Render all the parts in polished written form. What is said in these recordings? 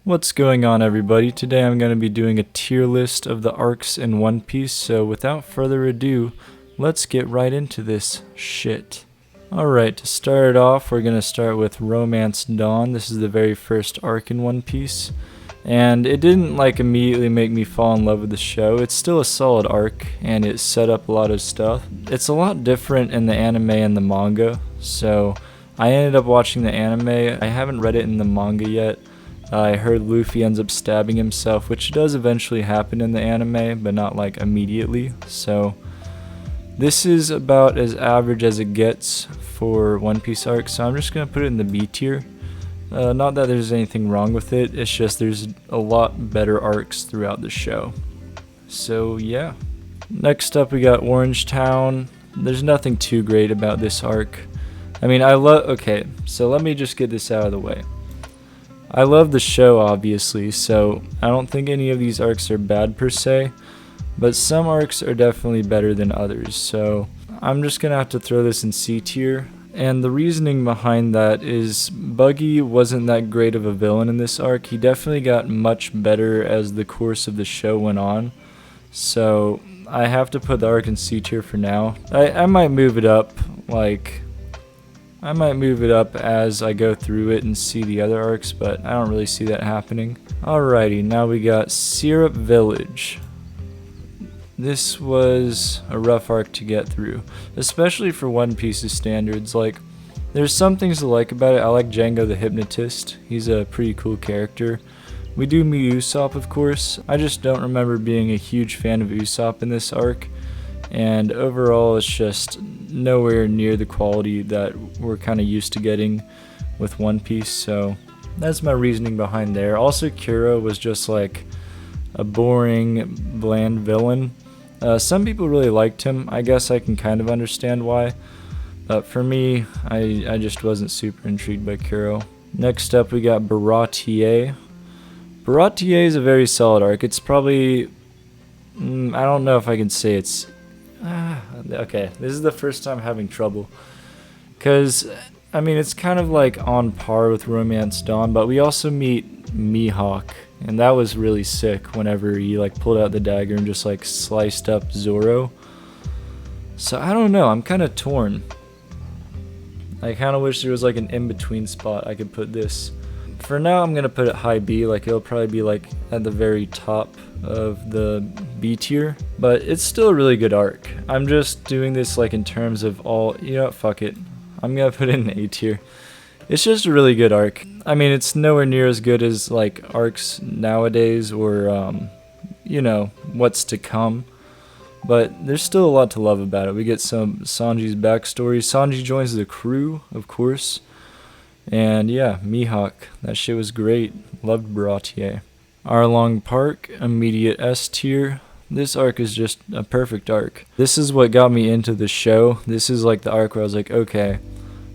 What's going on, everybody? Today I'm going to be doing a tier list of the arcs in One Piece, so without further ado, let's get right into this shit. Alright, to start off, we're going to start with Romance Dawn. This is the very first arc in One Piece, and it didn't immediately make me fall in love with the show. It's still a solid arc, and it set up a lot of stuff. It's a lot different in the anime and the manga, so I ended up watching the anime. I haven't read it in the manga yet. I heard Luffy ends up stabbing himself, which does eventually happen in the anime, but not immediately. So this is about as average as it gets for One Piece arc, so I'm just going to put it in the B tier. Not that there's anything wrong with it, it's just there's a lot better arcs throughout the show. So yeah. Next up we got Orange Town. There's nothing too great about this arc. Okay, so let me just get this out of the way. I love the show, obviously, so I don't think any of these arcs are bad per se, but some arcs are definitely better than others, so I'm just gonna have to throw this in C tier. And the reasoning behind that is Buggy wasn't that great of a villain in this arc. He definitely got much better as the course of the show went on, so I have to put the arc in C tier for now. I might move it up, I might move it up as I go through it and see the other arcs, but I don't really see that happening. Alrighty, now we got Syrup Village. This was a rough arc to get through, especially for One Piece's standards. There's some things to like about it. I like Django the Hypnotist. He's a pretty cool character. We do meet Usopp, of course. I just don't remember being a huge fan of Usopp in this arc. And overall, it's just nowhere near the quality that we're kind of used to getting with One Piece, so that's my reasoning behind there. Also, Kuro was just a boring, bland villain. Some people really liked him. I guess I can kind of understand why, but for me, I just wasn't super intrigued by Kuro. Next up, we got Baratie. Baratie is a very solid arc. It's probably, I don't know if I can say it's okay, this is the first time having trouble, because it's kind of on par with Romance Dawn, but we also meet Mihawk, and that was really sick whenever he pulled out the dagger and just sliced up Zoro. So I don't know, I'm kind of torn. I kind of wish there was an in-between spot I could put this. For now, I'm gonna put it high B. It'll probably be at the very top of the B tier, but it's still a really good arc. I'm just doing this in terms of all. You know what? Fuck it. I'm gonna put it in A tier. It's just a really good arc. It's nowhere near as good as arcs nowadays or what's to come, but there's still a lot to love about it. We get some Sanji's backstory. Sanji joins the crew, of course. And yeah, Mihawk, that shit was great. Loved Baratie. Arlong Park, immediate S tier. This arc is just a perfect arc. This is what got me into the show. This is the arc where I was okay,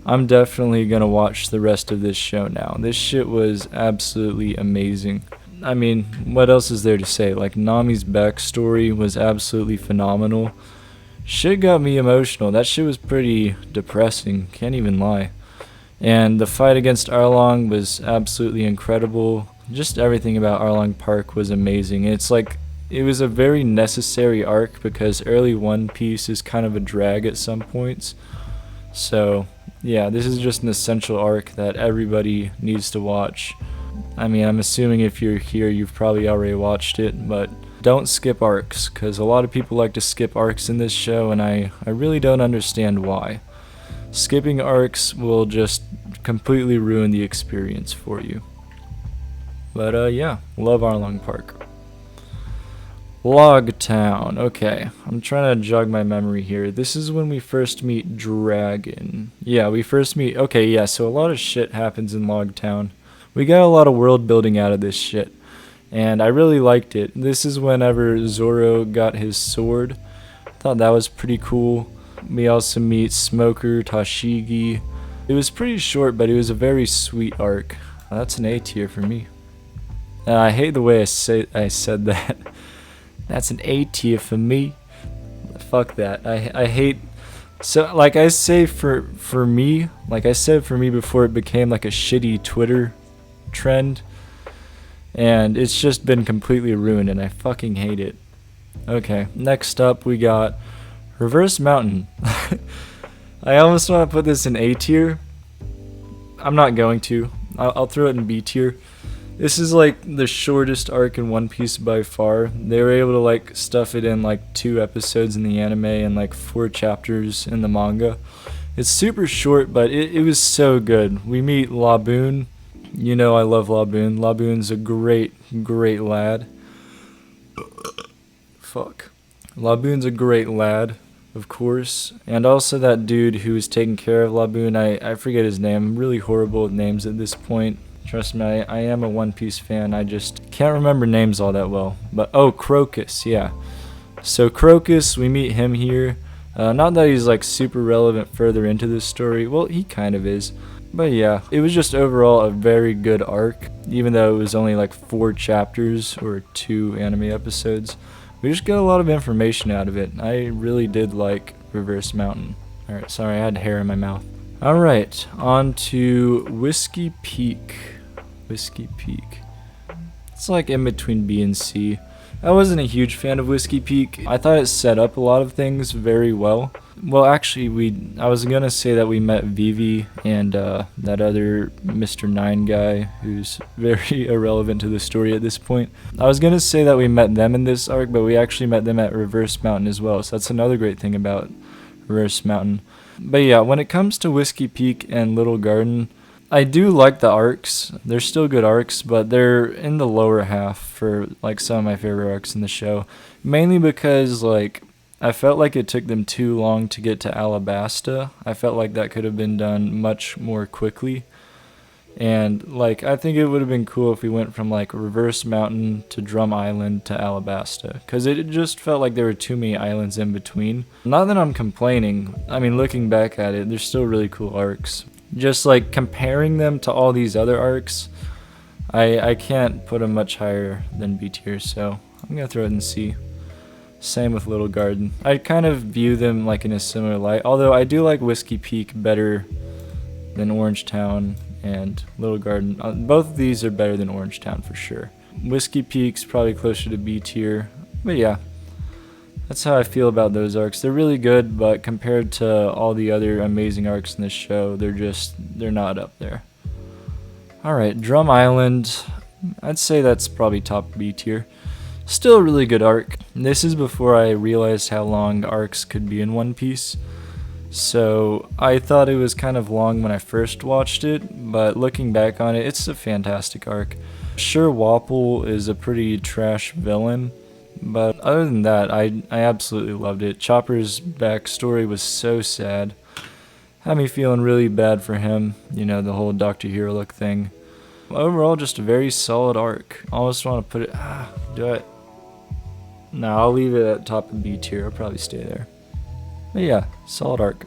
I'm definitely gonna watch the rest of this show now. This shit was absolutely amazing. What else is there to say? Nami's backstory was absolutely phenomenal. Shit got me emotional. That shit was pretty depressing, can't even lie. And the fight against Arlong was absolutely incredible. Just everything about Arlong Park was amazing. It was a very necessary arc because early One Piece is kind of a drag at some points. So yeah, this is just an essential arc that everybody needs to watch. I'm assuming if you're here, you've probably already watched it, but don't skip arcs, because a lot of people like to skip arcs in this show, and I really don't understand why. Skipping arcs will just completely ruin the experience for you. But yeah, love Arlong Park. Loguetown. Okay, I'm trying to jog my memory here. This is when we first meet Dragon. Yeah, we first meet... Okay, yeah, so a lot of shit happens in Loguetown. We got a lot of world building out of this shit, and I really liked it. This is whenever Zoro got his sword. I thought that was pretty cool. We also meet Smoker, Tashigi. It was pretty short, but it was a very sweet arc. That's an A tier for me. I hate the way I said that. That's an A tier for me. Fuck that. I hate... So, I say for me, I said for me before it became a shitty Twitter trend, and it's just been completely ruined, and I fucking hate it. Okay, next up we got Reverse Mountain. I almost want to put this in A tier. I'm not going to. I'll throw it in B tier. This is like the shortest arc in One Piece by far. They were able to like stuff it in like 2 episodes in the anime and like 4 chapters in the manga. It's super short, but it was so good. We meet Laboon. You know I love Laboon. Laboon's a great lad. Fuck. Laboon's a great lad, of course. And also that dude who was taking care of Laboon, I forget his name. I'm really horrible with names at this point. Trust me, I am a One Piece fan. I just can't remember names all that well. But, oh, Crocus, yeah. So Crocus, we meet him here. Not that he's like super relevant further into this story. Well, he kind of is. But yeah, it was just overall a very good arc. Even though it was only like 4 chapters or 2 anime episodes. We just got a lot of information out of it. I really did like Reverse Mountain. Alright, sorry, I had hair in my mouth. Alright, on to Whiskey Peak. Whiskey Peak. It's like in between B and C. I wasn't a huge fan of Whiskey Peak. I thought it set up a lot of things very well. Well, actually, I was gonna say that we met Vivi and that other Mr. 9 guy who's very irrelevant to the story at this point. I was gonna say that we met them in this arc, but we actually met them at Reverse Mountain as well, so that's another great thing about Reverse Mountain. But yeah, when it comes to Whiskey Peak and Little Garden, I do like the arcs. They're still good arcs, but they're in the lower half for like some of my favorite arcs in the show. Mainly because like I felt like it took them too long to get to Alabasta. I felt like that could have been done much more quickly. And like I think it would have been cool if we went from like Reverse Mountain to Drum Island to Alabasta, because it just felt like there were too many islands in between. Not that I'm complaining. I mean, looking back at it, they're still really cool arcs. Just like comparing them to all these other arcs, I can't put them much higher than B tier, so I'm gonna throw it in C. Same with Little Garden. I kind of view them like in a similar light, although I do like Whiskey Peak better than Orange Town and Little Garden. Both of these are better than Orange Town for sure. Whiskey Peak's probably closer to B tier, but yeah. That's how I feel about those arcs. They're really good, but compared to all the other amazing arcs in this show, they're not up there. Alright, Drum Island. I'd say that's probably top B tier. Still a really good arc. This is before I realized how long arcs could be in One Piece. So I thought it was kind of long when I first watched it, but looking back on it, it's a fantastic arc. Sure, Wapple is a pretty trash villain, but other than that, I absolutely loved it. Chopper's backstory was so sad. Had me feeling really bad for him, you know, the whole Dr. Hero look thing. Overall, just a very solid arc. Almost want to put it... do I... No, I'll leave it at top of B tier. I'll probably stay there. But yeah, solid arc.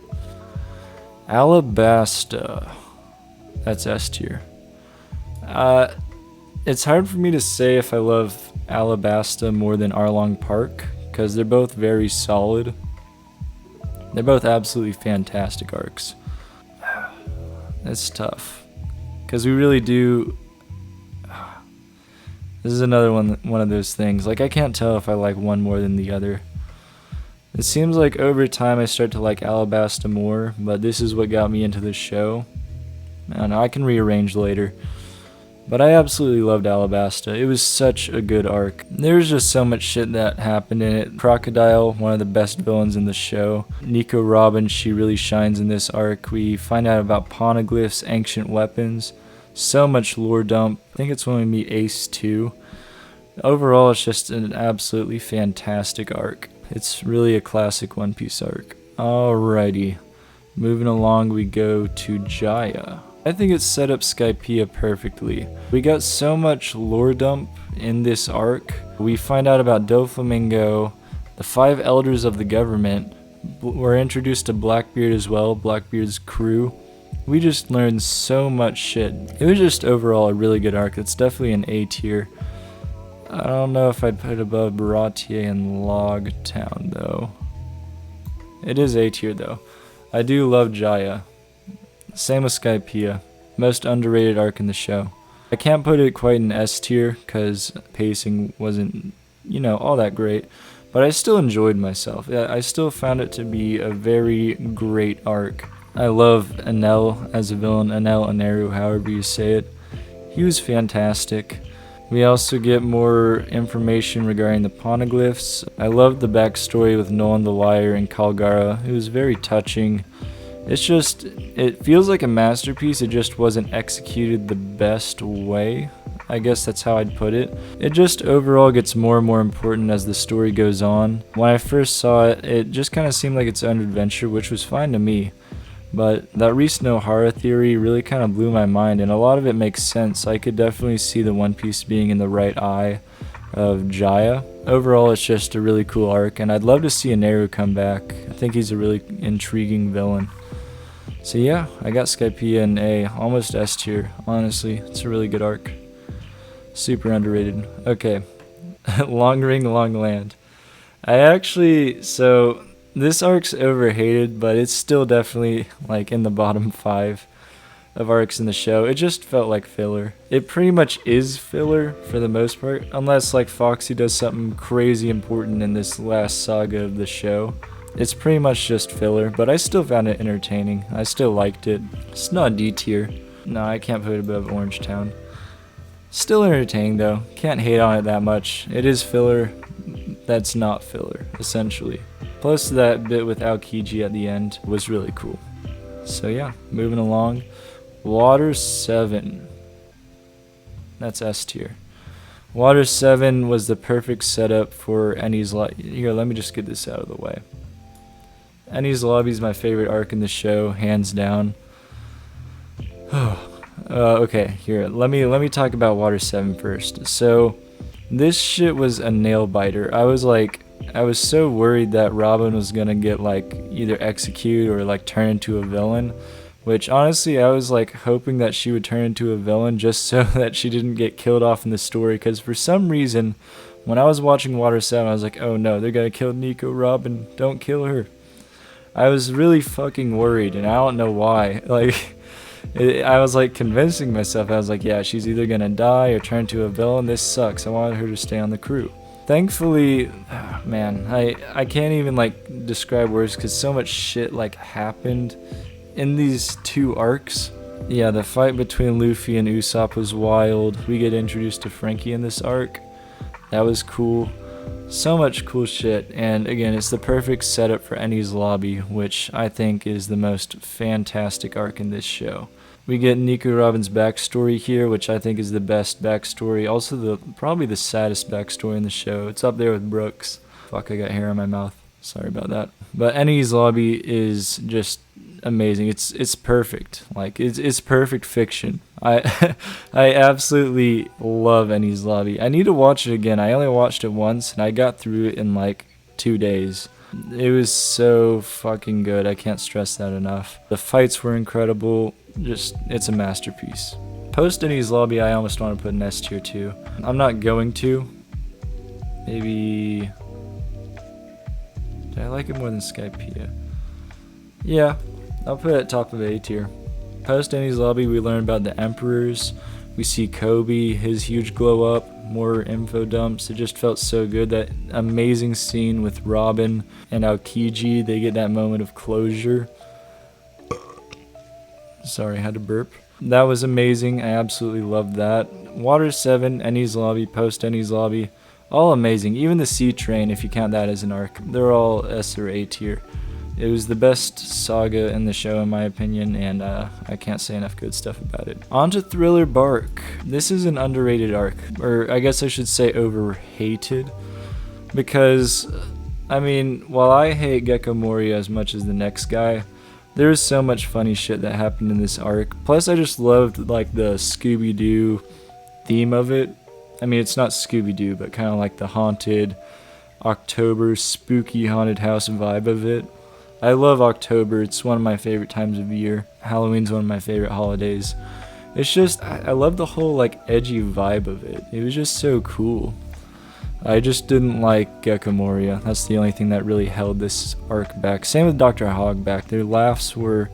Alabasta. That's S tier. It's hard for me to say if I love Alabasta more than Arlong Park, because they're both very solid. They're both absolutely fantastic arcs. That's tough, because we really do... This is another one of those things. Like, I can't tell if I like one more than the other. It seems like over time I start to like Alabasta more, but this is what got me into this show. I don't know, I can rearrange later. But I absolutely loved Alabasta. It was such a good arc. There's just so much shit that happened in it. Crocodile, one of the best villains in the show. Nico Robin, she really shines in this arc. We find out about poneglyphs, ancient weapons. So much lore dump. I think it's when we meet Ace too. Overall, it's just an absolutely fantastic arc. It's really a classic One Piece arc. Alrighty. Moving along, we go to Jaya. I think it set up Skypiea perfectly. We got so much lore dump in this arc. We find out about Doflamingo, the 5 elders of the government. We're introduced to Blackbeard as well, Blackbeard's crew. We just learned so much shit. It was just overall a really good arc. It's definitely an A tier. I don't know if I'd put it above Baratie and Loguetown though. It is A tier though. I do love Jaya. Same with Skypiea. Most underrated arc in the show. I can't put it quite in S tier because pacing wasn't, all that great. But I still enjoyed myself. I still found it to be a very great arc. I love Enel as a villain, Enel, Aneru, however you say it. He was fantastic. We also get more information regarding the poneglyphs. I loved the backstory with Nolan the Liar and Kalgara. It was very touching. It feels like a masterpiece, it just wasn't executed the best way. I guess that's how I'd put it. It just overall gets more and more important as the story goes on. When I first saw it, it just kind of seemed like its own adventure, which was fine to me. But that Reese Nohara theory really kind of blew my mind, and a lot of it makes sense. I could definitely see the One Piece being in the right eye of Jaya. Overall, it's just a really cool arc, and I'd love to see Aneru come back. I think he's a really intriguing villain. So yeah, I got Skypiea in A, almost S tier. Honestly, it's a really good arc. Super underrated. Okay, Long Ring, Long Land. This arc's overhated, but it's still definitely like in the bottom 5 of arcs in the show. It just felt like filler. It pretty much is filler for the most part, unless like Foxy does something crazy important in this last saga of the show. It's pretty much just filler, but I still found it entertaining. I still liked it. It's not D tier. No, I can't put it above Orange Town. Still entertaining though. Can't hate on it that much. It is filler that's not filler, essentially. Plus that bit with Aokiji at the end was really cool. So yeah, moving along. Water 7. That's S tier. Water 7 was the perfect setup for Enies Lobby. Here, let me just get this out of the way. Enies Lobby is my favorite arc in the show, hands down. Okay, here, let me talk about Water 7 first. So, this shit was a nail biter. I was so worried that Robin was gonna get like either executed or like turn into a villain. Which honestly, I was like hoping that she would turn into a villain just so that she didn't get killed off in the story. Because for some reason, when I was watching Water 7, I was like, oh no, they're gonna kill Nico Robin. Don't kill her. I was really fucking worried, and I don't know why. I was like convincing myself. I was like, yeah, she's either gonna die or turn into a villain. This sucks. I wanted her to stay on the crew. Thankfully, man, I can't even like describe words because so much shit like happened in these 2 arcs. Yeah, the fight between Luffy and Usopp was wild. We get introduced to Frankie in this arc. That was cool. So much cool shit, and again, it's the perfect setup for Enies Lobby, which I think is the most fantastic arc in this show. We get Nico Robin's backstory here, which I think is the best backstory, also probably the saddest backstory in the show. It's up there with Brooks. Fuck, I got hair in my mouth. Sorry about that. But Enies Lobby is just amazing. It's perfect. Like it's perfect fiction. I I absolutely love Enies Lobby. I need to watch it again. I only watched it once and I got through it in like 2 days. It was so fucking good. I can't stress that enough. The fights were incredible. It's a masterpiece. Post Enies Lobby, I almost want to put an S tier too. I'm not going to. Maybe. Do I like it more than Skypiea? Yeah, I'll put it at top of A tier. Post Enies Lobby, we learn about the Emperors. We see Kobe, his huge glow up, more info dumps. It just felt so good. That amazing scene with Robin and Aokiji, they get that moment of closure. Sorry, I had to burp. That was amazing. I absolutely loved that. Water 7, Enies Lobby, post Enies Lobby, all amazing. Even the Sea Train, if you count that as an arc, they're all S or A tier. It was the best saga in the show in my opinion, and I can't say enough good stuff about it. On to Thriller Bark. This is an underrated arc, or I guess I should say overhated, because, I mean, while I hate Gecko Moria as much as the next guy, there's so much funny shit that happened in this arc. Plus I just loved like the Scooby-Doo theme of it. I mean, it's not Scooby-Doo, but kind of like the haunted October spooky haunted house vibe of it. I love October. It's one of my favorite times of year. Halloween's one of my favorite holidays. It's just, I love the whole like edgy vibe of it. It was just so cool. I just didn't like Gecko Moria. That's the only thing that really held this arc back. Same with Dr. Hogback. Their laughs were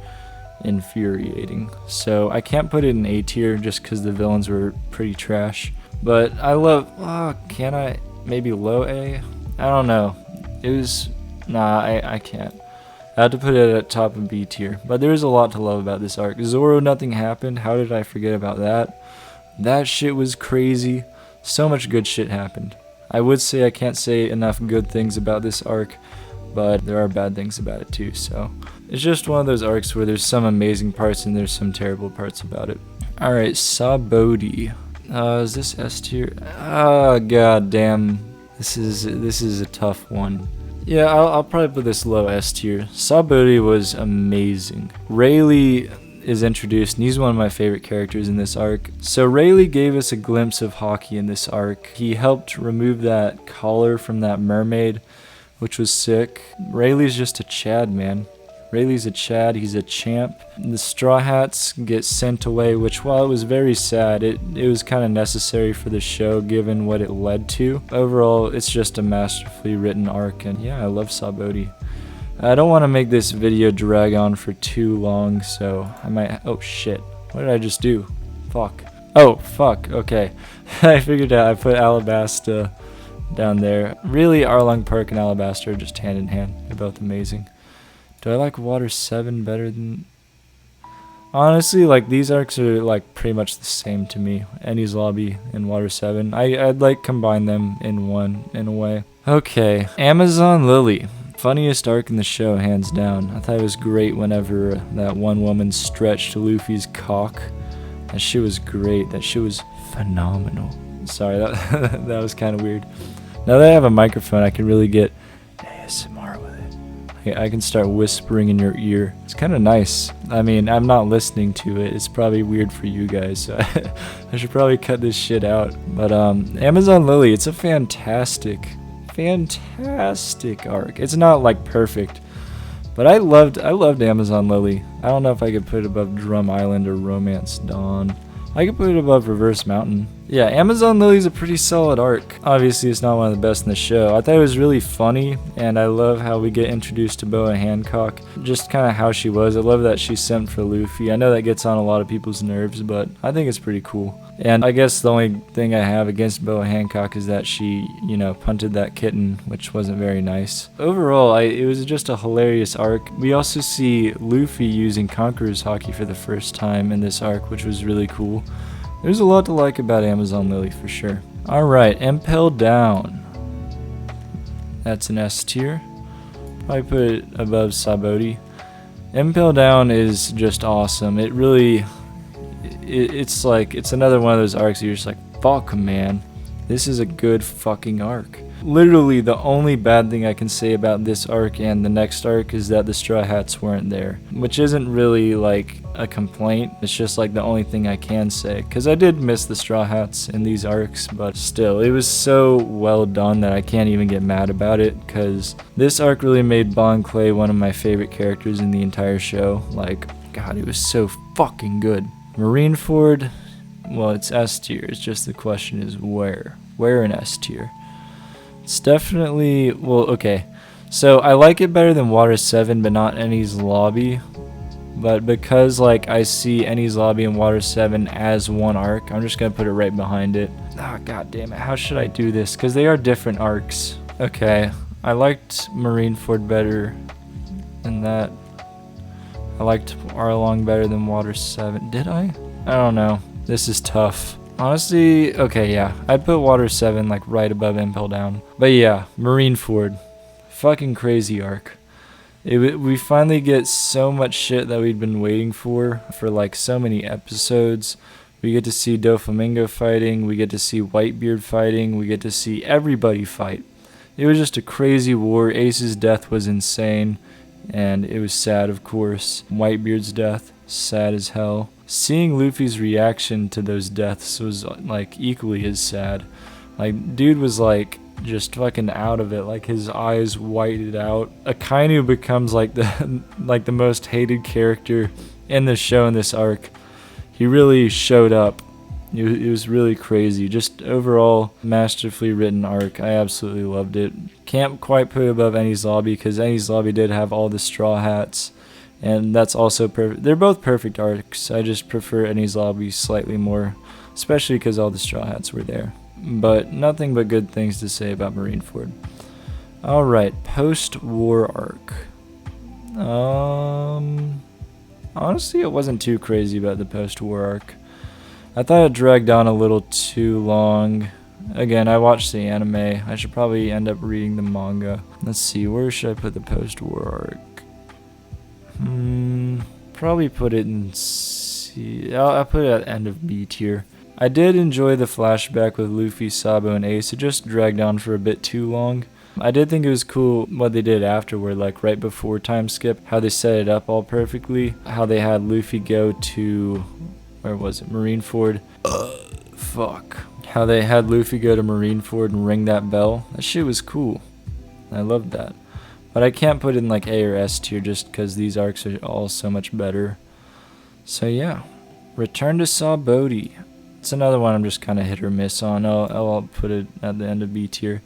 infuriating. So I can't put it in A tier just because the villains were pretty trash. But I love, can I, maybe low A? I don't know. It was, nah, I can't. I had to put it at top of B tier. But there is a lot to love about this arc. Zoro, nothing happened. How did I forget about that? That shit was crazy. So much good shit happened. I would say I can't say enough good things about this arc, but there are bad things about it too, so it's just one of those arcs where there's some amazing parts and there's some terrible parts about it. Alright, Sabaody. Is this S tier? God damn. This is a tough one. Yeah, I'll probably put this low S tier. Sabaody was amazing. Rayleigh is introduced, and he's one of my favorite characters in this arc. So Rayleigh gave us a glimpse of Haki in this arc. He helped remove that collar from that mermaid, which was sick. Rayleigh's just a Chad, man. Rayleigh's a Chad, he's a champ. The Straw Hats get sent away, which while it was very sad, it was kind of necessary for the show given what it led to. Overall, it's just a masterfully written arc, and yeah, I love Sabaody. I don't want to make this video drag on for too long, so I might, oh shit, what did I just do? Fuck. Oh, fuck, okay. I figured out, I put Alabasta down there. Really, Arlong Park and Alabasta are just hand in hand. They're both amazing. Do I like Water 7 better than... Honestly, like, these arcs are, like, pretty much the same to me. Enies Lobby and Water 7. I'd like, combine them in one, in a way. Okay, Amazon Lily. Funniest arc in the show, hands down. I thought it was great whenever that one woman stretched Luffy's cock. That shit was great. That shit was phenomenal. Sorry, that was kind of weird. Now that I have a microphone, I can really get ASMR with it. I can start whispering in your ear. It's kind of nice. I mean, I'm not listening to it. It's probably weird for you guys, so I should probably cut this shit out. But Amazon Lily, it's a fantastic arc. It's not like perfect, but I loved Amazon Lily. I don't know if I could put it above Drum Island or Romance Dawn. I could put it above Reverse Mountain. Yeah, Amazon Lily's a pretty solid arc. Obviously, it's not one of the best in the show. I thought it was really funny, and I love how we get introduced to Boa Hancock. Just kind of how she was. I love that she simped for Luffy. I know that gets on a lot of people's nerves, but I think it's pretty cool. And I guess the only thing I have against Boa Hancock is that she, you know, punted that kitten, which wasn't very nice. Overall, it was just a hilarious arc. We also see Luffy using Conqueror's Haki for the first time in this arc, which was really cool. There's a lot to like about Amazon Lily for sure. Alright, Impel Down. That's an S tier. Probably put it above Sabaody. Impel Down is just awesome. It really, it's like, it's another one of those arcs that you're just like, fuck man, this is a good fucking arc. Literally the only bad thing I can say about this arc and the next arc is that the Straw Hats weren't there, which isn't really like a complaint. It's just like the only thing I can say, because I did miss the Straw Hats in these arcs, but still, it was so well done that I can't even get mad about it, because this arc really made Bon Clay one of my favorite characters in the entire show. Like, God, it was so fucking good. Marineford, well, it's S tier. It's just the question is where in S tier. It's definitely, well, okay, so I like it better than Water 7, but not Enies Lobby. But because like I see Enies Lobby and Water 7 as one arc, I'm just gonna put it right behind it. Ah, god damn it, how should I do this? Because they are different arcs. Okay, I liked Marineford better than that. I liked Arlong better than Water 7. Did I? I don't know. This is tough. Honestly, okay, yeah. I'd put Water 7 like right above Impel Down. But yeah, Marineford. Fucking crazy arc. We finally get so much shit that we'd been waiting for like so many episodes. We get to see Doflamingo fighting, we get to see Whitebeard fighting, we get to see everybody fight. It was just a crazy war. Ace's death was insane, and it was sad, of course. Whitebeard's death, sad as hell. Seeing Luffy's reaction to those deaths was like equally as sad. Like, dude was like just fucking out of it, like his eyes whited out. Akainu becomes like the most hated character in the show in this arc. He really showed up. It was really crazy. Just overall masterfully written arc. I absolutely loved it. Can't quite put it above Enies Lobby because Enies Lobby did have all the Straw Hats and that's also perfect. They're both perfect arcs. I just prefer Enies Lobby slightly more, especially because all the Straw Hats were there. But nothing but good things to say about Marineford. Alright, post-war arc. Honestly, it wasn't too crazy about the post-war arc. I thought it dragged on a little too long. Again, I watched the anime. I should probably end up reading the manga. Let's see, where should I put the post-war arc? Probably put it in C. I'll put it at the end of B tier. I did enjoy the flashback with Luffy, Sabo, and Ace. It just dragged on for a bit too long. I did think it was cool what they did afterward, like right before time skip, how they set it up all perfectly. How they had Luffy go to, where was it, Marineford. Fuck. How they had Luffy go to Marineford and ring that bell. That shit was cool. I loved that. But I can't put it in like A or S tier just because these arcs are all so much better. So yeah. Return to Sabaody. It's another one I'm just kind of hit or miss on. I'll put it at the end of B tier.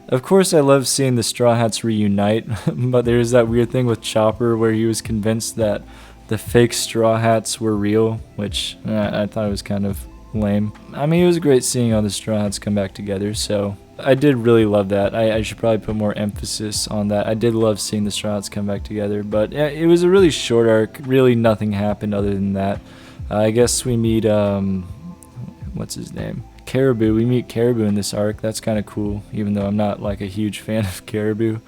Of course I love seeing the Straw Hats reunite, but there's that weird thing with Chopper where he was convinced that the fake Straw Hats were real, which I thought it was kind of lame. I mean, it was great seeing all the Straw Hats come back together, so I did really love that. I should probably put more emphasis on that. I did love seeing the Straw Hats come back together, but it was a really short arc. Really nothing happened other than that. I guess we meet, what's his name? Caribou. We meet Caribou in this arc. That's kind of cool, even though I'm not like a huge fan of Caribou.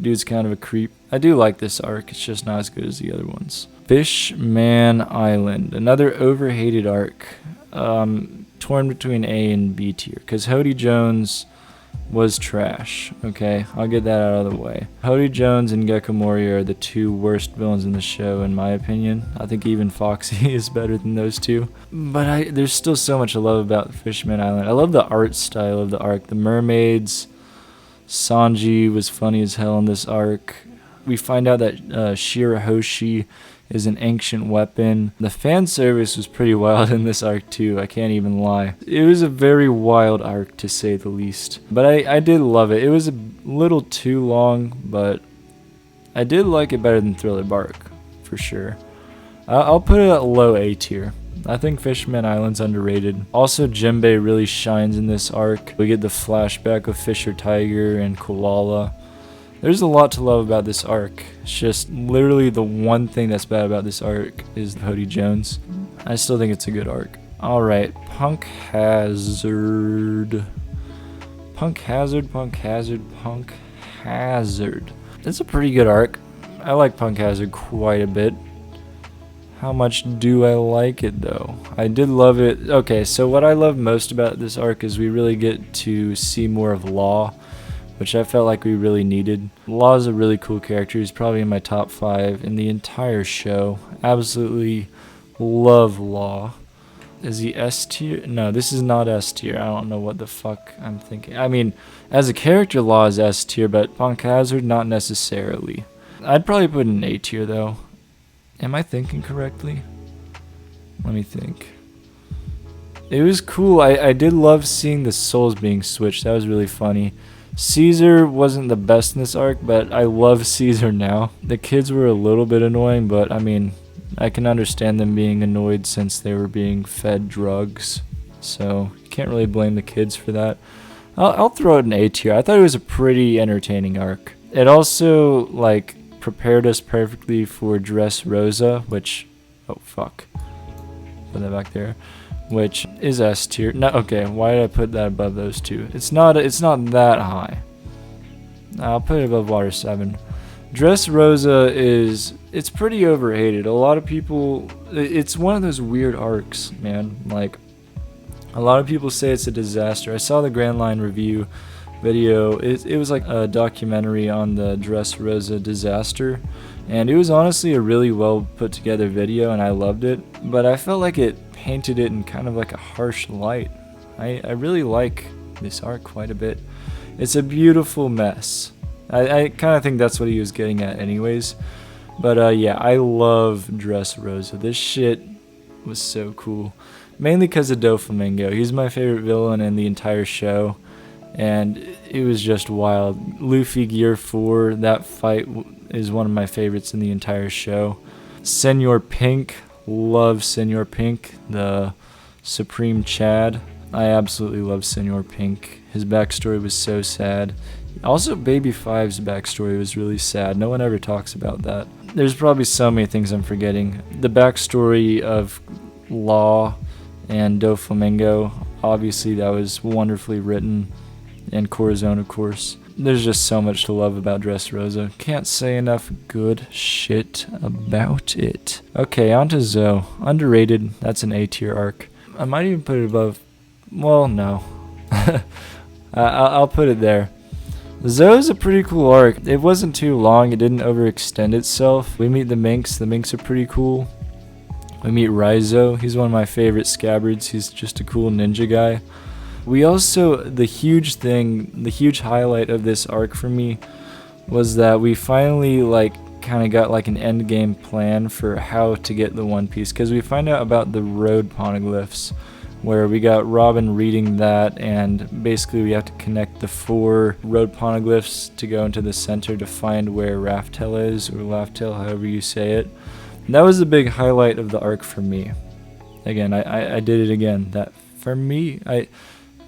Dude's kind of a creep. I do like this arc. It's just not as good as the other ones. Fishman Island. Another overhated arc. Torn between A and B tier, because Hody Jones was trash. Okay, I'll get that out of the way. Hody Jones and Gekko Mori are the two worst villains in the show, in my opinion. I think even Foxy is better than those two. But there's still so much I love about Fishman Island. I love the art style of the arc. The mermaids. Sanji was funny as hell in this arc. We find out that Shirahoshi is an ancient weapon. The fan service was pretty wild in this arc too, I can't even lie. It was a very wild arc to say the least. But I did love it. It was a little too long, but I did like it better than Thriller Bark, for sure. I'll put it at low A tier. I think Fishman Island's underrated. Also, Jinbei really shines in this arc. We get the flashback of Fisher Tiger and Kulala. There's a lot to love about this arc. It's just literally the one thing that's bad about this arc is Hody Jones. I still think it's a good arc. Alright, Punk Hazard. Punk Hazard. It's a pretty good arc. I like Punk Hazard quite a bit. How much do I like it though? I did love it. Okay, so what I love most about this arc is we really get to see more of Law, which I felt like we really needed. Law is a really cool character. He's probably in my top 5 in the entire show. Absolutely love Law. Is he S tier? No, this is not S tier. I don't know what the fuck I'm thinking. I mean, as a character, Law is S tier, but Punk Hazard, not necessarily. I'd probably put an A tier though. Am I thinking correctly? Let me think. It was cool. I did love seeing the souls being switched. That was really funny. Caesar wasn't the best in this arc, but I love Caesar now. The kids were a little bit annoying, but I mean, I can understand them being annoyed since they were being fed drugs. So, you can't really blame the kids for that. I'll throw it an A tier. I thought it was a pretty entertaining arc. It also, like, prepared us perfectly for Dressrosa, which, oh fuck, put that back there, which is S tier. No, okay, why did I put that above those two? It's not that high. I'll put it above Water 7. Dressrosa it's pretty overhated. A lot of people, it's one of those weird arcs, man. Like, a lot of people say it's a disaster. I saw the Grand Line review video. It was like a documentary on the Dressrosa disaster, and it was honestly a really well put together video, and I loved it, but I felt like it painted it in kind of like a harsh light. I really like this arc quite a bit. It's a beautiful mess. I kind of think that's what he was getting at anyways, but yeah, I love Dressrosa. This shit was so cool, mainly because of Doflamingo. He's my favorite villain in the entire show. And it was just wild. Luffy Gear 4, that fight is one of my favorites in the entire show. Senor Pink, love Senor Pink, the Supreme Chad. I absolutely love Senor Pink. His backstory was so sad. Also, Baby Five's backstory was really sad. No one ever talks about that. There's probably so many things I'm forgetting. The backstory of Law and Doflamingo, obviously that was wonderfully written. And Corazon, of course. There's just so much to love about Dressrosa. Can't say enough good shit about it. Okay, on to Zoe. Underrated. That's an A tier arc. I might even put it above. Well, no. I'll put it there. Zoe's a pretty cool arc. It wasn't too long. It didn't overextend itself. We meet the Minx. The Minx are pretty cool. We meet Raizo. He's one of my favorite scabbards. He's just a cool ninja guy. We also, the huge highlight of this arc for me was that we finally kind of got an end game plan for how to get the One Piece, because we find out about the road poneglyphs, where we got Robin reading that, and basically we have to connect the 4 road poneglyphs to go into the center to find where Raftel is, or Laftel, however you say it. And that was the big highlight of the arc for me. Again, I did it again. That for me,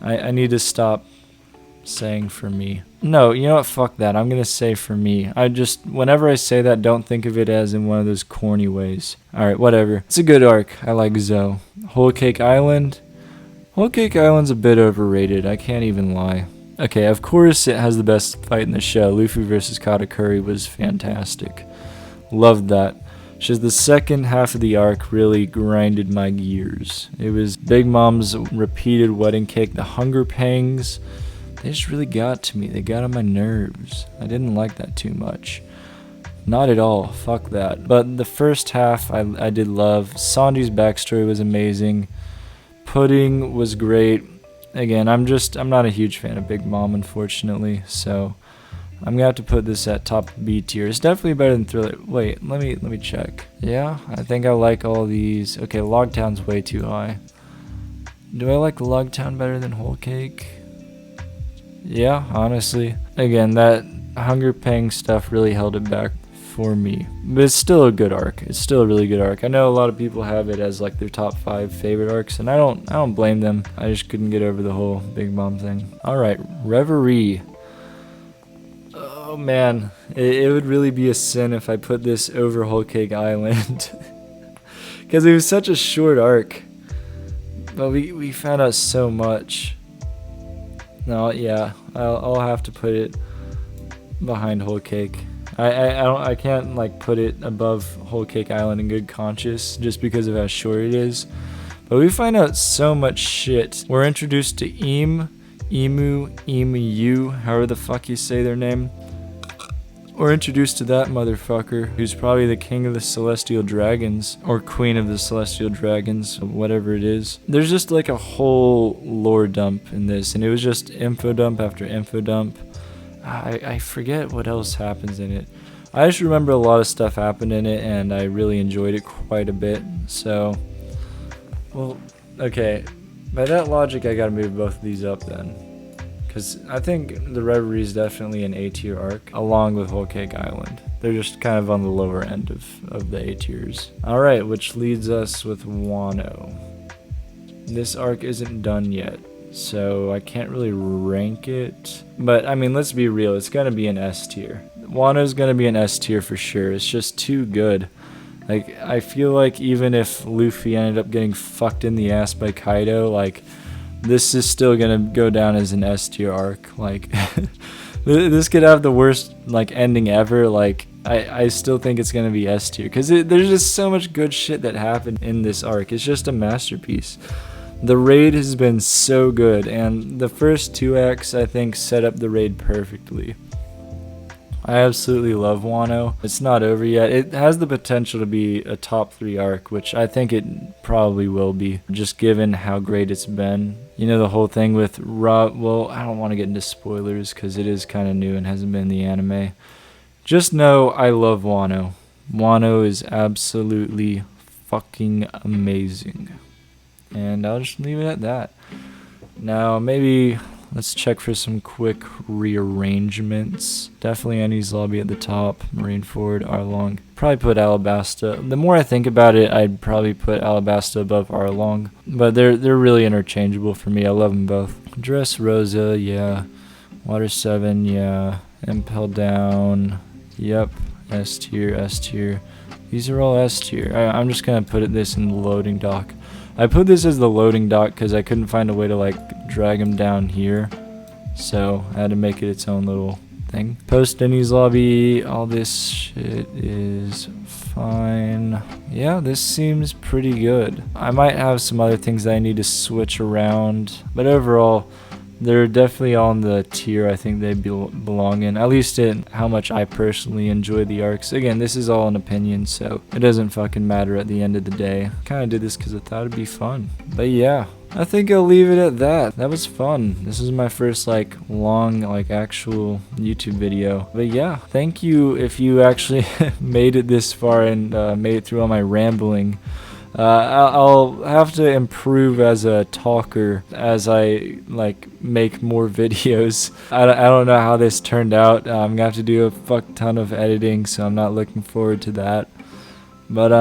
I need to stop saying for me. No, you know what? Fuck that. I'm going to say for me. Whenever I say that, don't think of it as in one of those corny ways. Alright, whatever. It's a good arc. I like Zoe. Whole Cake Island. Whole Cake Island's a bit overrated. I can't even lie. Okay, of course it has the best fight in the show. Luffy versus Katakuri was fantastic. Loved that. Just the second half of the arc really grinded my gears. It was Big Mom's repeated wedding cake, the hunger pangs. They just really got to me. They got on my nerves. I didn't like that too much. Not at all. Fuck that. But the first half I did love. Sanji's backstory was amazing. Pudding was great. Again, I'm not a huge fan of Big Mom, unfortunately, so I'm gonna have to put this at top B tier. It's definitely better than Thriller. Wait, let me check. Yeah, I think I like all these. Okay, Loguetown's way too high. Do I like Loguetown better than Whole Cake? Yeah, honestly. Again, that Hunger Pang stuff really held it back for me. But it's still a good arc. It's still a really good arc. I know a lot of people have it as their top 5 favorite arcs, and I don't blame them. I just couldn't get over the whole Big Mom thing. Alright, Reverie. Oh man, it would really be a sin if I put this over Whole Cake Island. Because it was such a short arc. But we found out so much. No, yeah, I'll have to put it behind Whole Cake. I can't put it above Whole Cake Island in good conscience just because of how short it is. But we find out so much shit. We're introduced to Emu, however the fuck you say their name. We're introduced to that motherfucker, who's probably the king of the Celestial Dragons, or queen of the Celestial Dragons, whatever it is. There's just a whole lore dump in this, and it was just info dump after info dump. I forget what else happens in it. I just remember a lot of stuff happened in it, and I really enjoyed it quite a bit. So, well, okay. By that logic, I gotta move both of these up then. Because I think the Reverie is definitely an A tier arc, along with Whole Cake Island. They're just kind of on the lower end of the A tiers. Alright, which leads us with Wano. This arc isn't done yet, so I can't really rank it. But, I mean, let's be real, it's gonna be an S tier. Wano's gonna be an S tier for sure. It's just too good. I feel like even if Luffy ended up getting fucked in the ass by Kaido, this is still gonna go down as an S tier arc. This could have the worst ending ever. I still think it's gonna be S tier because there's just so much good shit that happened in this arc. It's just a masterpiece. The raid has been so good, and the first 2 acts I think set up the raid perfectly. I absolutely love Wano. It's not over yet. It has the potential to be a top 3 arc, which I think it probably will be, just given how great it's been. You know, the whole thing with Rob. Well, I don't want to get into spoilers because it is kind of new and hasn't been in the anime. Just know I love Wano. Wano is absolutely fucking amazing. And I'll just leave it at that. Now, maybe Let's check for some quick rearrangements. Definitely Enies lobby at the top. Marineford, Arlong. Probably put Alabasta. The more I think about it, I'd probably put Alabasta above Arlong. But they're really interchangeable for me. I love them both. Dressrosa, yeah. Water 7, yeah. Impel Down, yep. S tier, S tier. These are all S tier. I'm just gonna put this in the loading dock. I put this as the loading dock because I couldn't find a way to like drag them down here, so I had to make it its own little thing. Post Enies lobby, all this shit is fine. Yeah, this seems pretty good. I might have some other things that I need to switch around, but overall they're definitely on the tier I think they belong in, at least in how much I personally enjoy the arcs. Again, this is all an opinion, so it doesn't fucking matter at the end of the day. Kind of did this because I thought it'd be fun. But yeah, I think I'll leave it at that. That was fun. This is my first like long like actual YouTube video. But yeah, thank you if you actually made it this far and made it through all my rambling. I'll have to improve as a talker as I like make more videos. I don't know how this turned out. I'm gonna have to do a fuck ton of editing, so I'm not looking forward to that. But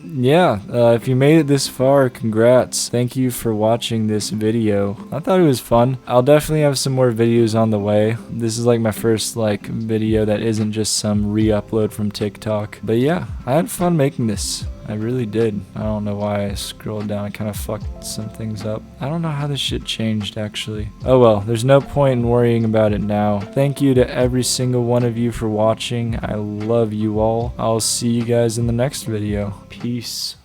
yeah, if you made it this far, congrats. Thank you for watching this video. I thought it was fun. I'll definitely have some more videos on the way. This is like my first like video that isn't just some re-upload from TikTok. But yeah, I had fun making this. I really did. I don't know why I scrolled down. I kind of fucked some things up. I don't know how this shit changed, actually. Oh well, there's no point in worrying about it now. Thank you to every single one of you for watching. I love you all. I'll see you guys in the next video. Peace.